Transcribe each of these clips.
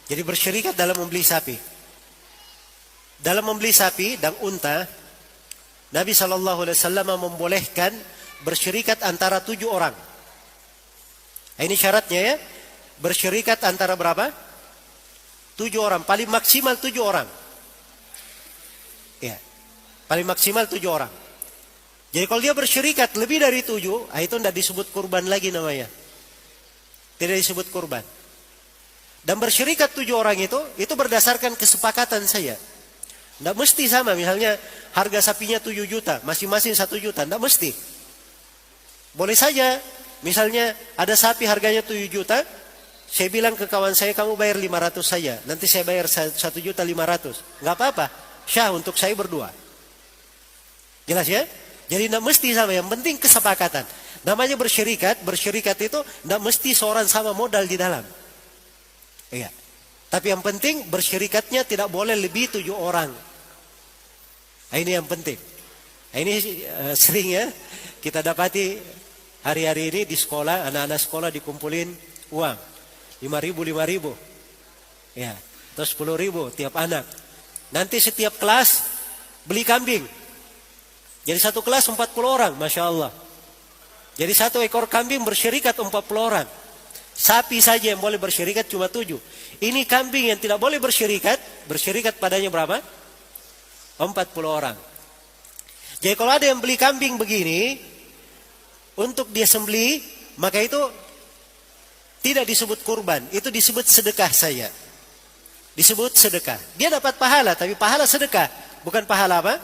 Jadi bersyarikat dalam membeli sapi. Dalam membeli sapi dan unta, Nabi SAW membolehkan bersyarikat antara 7 orang. Nah, ini syaratnya ya. Bersyarikat antara berapa? 7 orang. Paling maksimal 7 orang. Ya. Paling maksimal 7 orang. Jadi kalau dia bersyarikat lebih dari 7, itu tidak disebut kurban lagi namanya. Tidak disebut kurban. Dan bersyarikat 7 orang itu berdasarkan kesepakatan saya. Tidak mesti sama. Misalnya harga sapinya 7 juta, masing-masing 1 juta. Tidak mesti. Boleh saja. Misalnya ada sapi harganya 7 juta, saya bilang ke kawan saya, kamu bayar 500 saja. Nanti saya bayar 1.500.000. Nggak apa-apa. Syah untuk saya berdua. Jelas ya? Jadi tidak mesti sama. Yang penting kesepakatan. Namanya bersyarikat. Bersyarikat itu tidak mesti seorang sama modal di dalam. Iya. Tapi yang penting bersyarikatnya tidak boleh lebih 7 orang. Nah, ini yang penting. Nah, ini sering ya kita dapati hari-hari ini di sekolah, anak-anak sekolah dikumpulin uang 5.000. Ya, atau 10.000 tiap anak. Nanti setiap kelas beli kambing. Jadi satu kelas 40 orang, Masya Allah. Jadi 1 ekor kambing bersyarikat 40 orang. Sapi saja yang boleh bersyarikat cuma 7. Ini kambing yang tidak boleh bersyarikat padanya berapa? 40 orang. Jadi kalau ada yang beli kambing begini untuk dia sembelih, maka itu tidak disebut kurban, itu disebut sedekah saja. Disebut sedekah. Dia dapat pahala, tapi pahala sedekah, bukan pahala apa?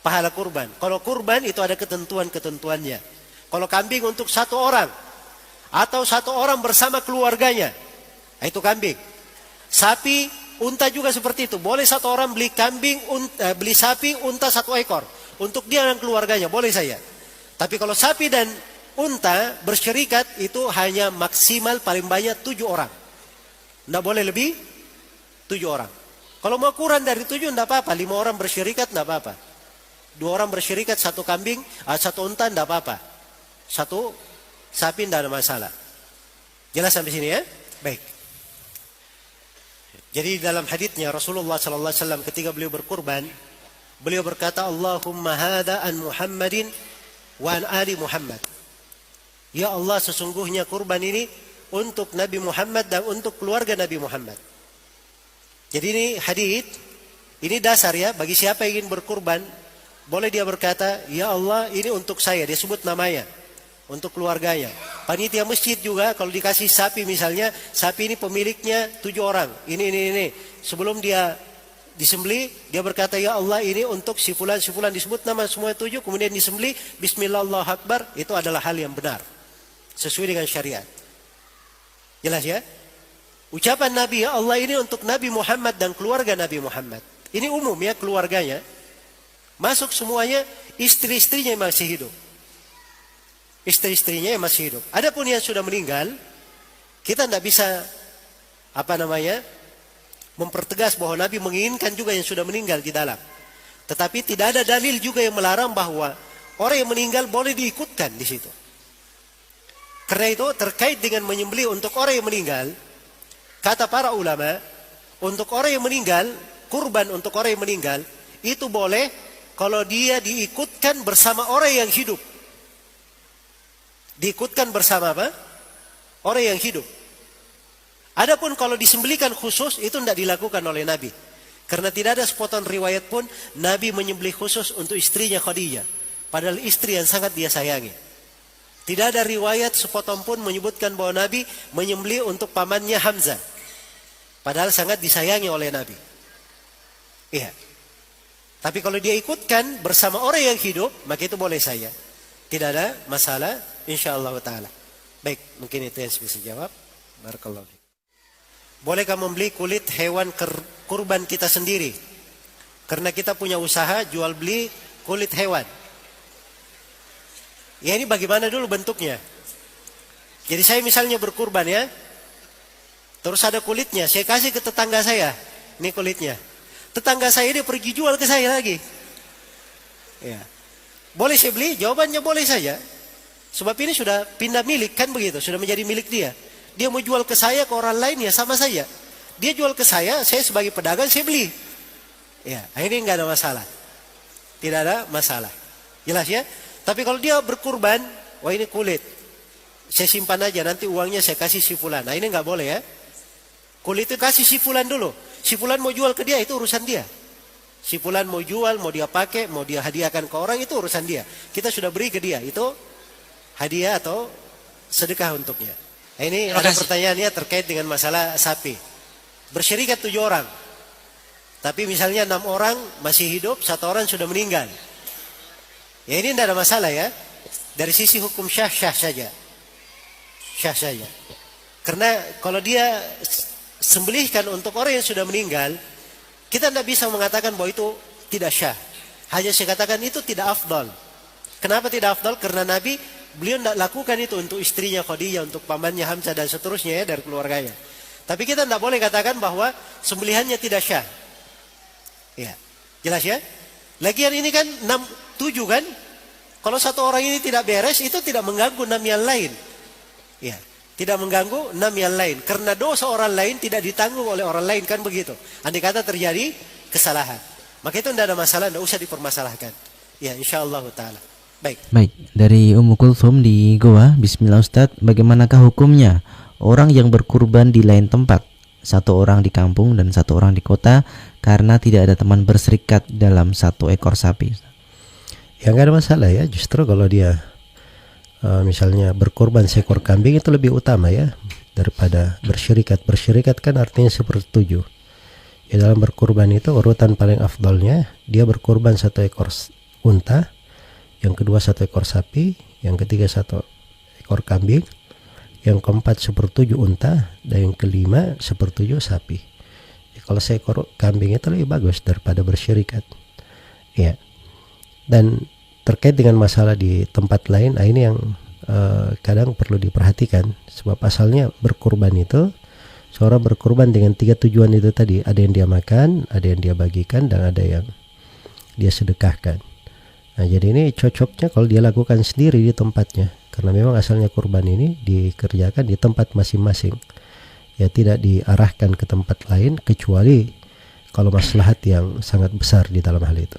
Pahala kurban. Kalau kurban itu ada ketentuan-ketentuannya. Kalau kambing untuk 1 orang atau 1 orang bersama keluarganya, itu kambing. Sapi, unta juga seperti itu. Boleh 1 orang beli kambing, beli sapi, unta 1 ekor untuk dia dan keluarganya, boleh saja. Tapi kalau sapi dan unta bersyarikat itu hanya maksimal paling banyak 7 orang. Tidak boleh lebih 7 orang. Kalau mau kurang dari 7 tidak apa-apa. 5 orang bersyarikat tidak apa-apa. 2 orang bersyarikat 1 kambing, 1 unta tidak apa-apa. 1 sapi tidak ada masalah. Jelas sampai sini ya? Baik. Jadi dalam haditsnya Rasulullah SAW ketika beliau berkurban, beliau berkata, Allahumma hadha an Muhammadin wa an ali Muhammad. Ya Allah, sesungguhnya kurban ini untuk Nabi Muhammad dan untuk keluarga Nabi Muhammad. Jadi ini hadits, ini dasar ya bagi siapa yang ingin berkurban, boleh dia berkata, ya Allah ini untuk saya, dia sebut namanya, untuk keluarganya. Panitia masjid juga kalau dikasih sapi misalnya, sapi ini pemiliknya 7 orang, ini. Sebelum dia disembelih, dia berkata, ya Allah ini untuk si fulan disebut nama semua 7, kemudian disembelih, bismillah Allahu Akbar, itu adalah hal yang benar. Sesuai dengan syariat. Jelas ya? Ucapan Nabi, ya Allah ini untuk Nabi Muhammad dan keluarga Nabi Muhammad. Ini umum ya keluarganya. Masuk semuanya, istri-istrinya yang masih hidup. Istri-istrinya yang masih hidup. Adapun yang sudah meninggal, kita tidak bisa, mempertegas bahwa Nabi menginginkan juga yang sudah meninggal di dalam. Tetapi tidak ada dalil juga yang melarang bahwa orang yang meninggal boleh diikutkan di situ. Karena itu terkait dengan menyembelih untuk orang yang meninggal, kata para ulama, untuk orang yang meninggal, kurban untuk orang yang meninggal, itu boleh kalau dia diikutkan bersama orang yang hidup. Diikutkan bersama apa? Orang yang hidup. Adapun kalau disembelihkan khusus, itu tidak dilakukan oleh Nabi. Karena tidak ada sepotong riwayat pun Nabi menyembelih khusus untuk istrinya Khadijah. Padahal istri yang sangat dia sayangi. Tidak ada riwayat sepotong pun menyebutkan bahwa Nabi menyembelih untuk pamannya Hamzah. Padahal sangat disayangi oleh Nabi. Iya. Tapi kalau dia ikutkan bersama orang yang hidup, maka itu boleh saja. Tidak ada masalah, insyaallah ta'ala. Baik, mungkin itu yang saya bisa jawab. Barakallahu. Bolehkah membeli kulit hewan kurban kita sendiri? Karena kita punya usaha jual beli kulit hewan. Ya ini bagaimana dulu bentuknya? Jadi saya misalnya berkurban ya, terus ada kulitnya, saya kasih ke tetangga saya, ini kulitnya. Tetangga saya dia pergi jual ke saya lagi. Ya. Boleh saya beli? Jawabannya boleh saja. Sebab ini sudah pindah milik kan begitu, sudah menjadi milik dia. Dia mau jual ke saya, ke orang lain ya sama saja. dia jual ke saya sebagai pedagang, saya beli. Ya, ini nggak ada masalah. Tidak ada masalah. Jelas ya? Tapi kalau dia berkurban, wah ini kulit, saya simpan aja, nanti uangnya saya kasih si fulan. Nah ini nggak boleh ya. Kulit itu kasih si fulan dulu. Si fulan mau jual ke dia, itu urusan dia. Si fulan mau jual, mau dia pakai, mau dia hadiahkan ke orang, itu urusan dia. Kita sudah beri ke dia, itu hadiah atau sedekah untuknya. Nah, ini ada pertanyaannya terkait dengan masalah sapi. Bersyarikat 7 orang. Tapi misalnya 6 orang masih hidup, 1 orang sudah meninggal. Ya ini tidak ada masalah ya. Dari sisi hukum syah saja. Syah saja. Karena kalau dia sembelihkan untuk orang yang sudah meninggal, kita tidak bisa mengatakan bahwa itu tidak syah. Hanya saya katakan itu tidak afdal. Kenapa tidak afdal? Karena Nabi, beliau tidak lakukan itu untuk istrinya Khadijah, untuk pamannya Hamzah dan seterusnya ya, dari keluarganya. Tapi kita tidak boleh katakan bahwa sembelihannya tidak syah. Ya, jelas ya? Lagian ini kan 7 kan? Kalau 1 orang ini tidak beres, itu tidak mengganggu 6 yang lain. Ya, tidak mengganggu 6 yang lain. Karena dosa orang lain tidak ditanggung oleh orang lain, kan begitu. Andai kata terjadi kesalahan, maka itu tidak ada masalah, tidak usah dipermasalahkan. Ya, insyaallah ta'ala. Baik. Dari Ummu Kulthum di Goa, Bismillah Ustaz, bagaimanakah hukumnya orang yang berkurban di lain tempat? 1 orang di kampung dan 1 orang di kota, karena tidak ada teman berserikat dalam 1 ekor sapi. Ya nggak ada masalah ya, justru kalau dia misalnya berkorban seekor kambing itu lebih utama ya daripada bersyarikat. Bersyarikat kan artinya sepertujuh. Ya dalam berkorban itu urutan paling afdalnya dia berkorban 1 ekor unta, yang kedua 1 ekor sapi, yang ketiga 1 ekor kambing, yang keempat 1/7 unta, dan yang kelima 1/7 sapi. Ya, kalau seekor kambing itu lebih bagus daripada bersyarikat. Ya. Dan terkait dengan masalah di tempat lain, ini yang kadang perlu diperhatikan. Sebab asalnya berkurban itu, seorang berkurban dengan 3 tujuan itu tadi. Ada yang dia makan, ada yang dia bagikan, dan ada yang dia sedekahkan. Nah jadi ini cocoknya kalau dia lakukan sendiri di tempatnya. Karena memang asalnya kurban ini dikerjakan di tempat masing-masing. Ya tidak diarahkan ke tempat lain, kecuali kalau maslahat yang sangat besar di dalam hal itu.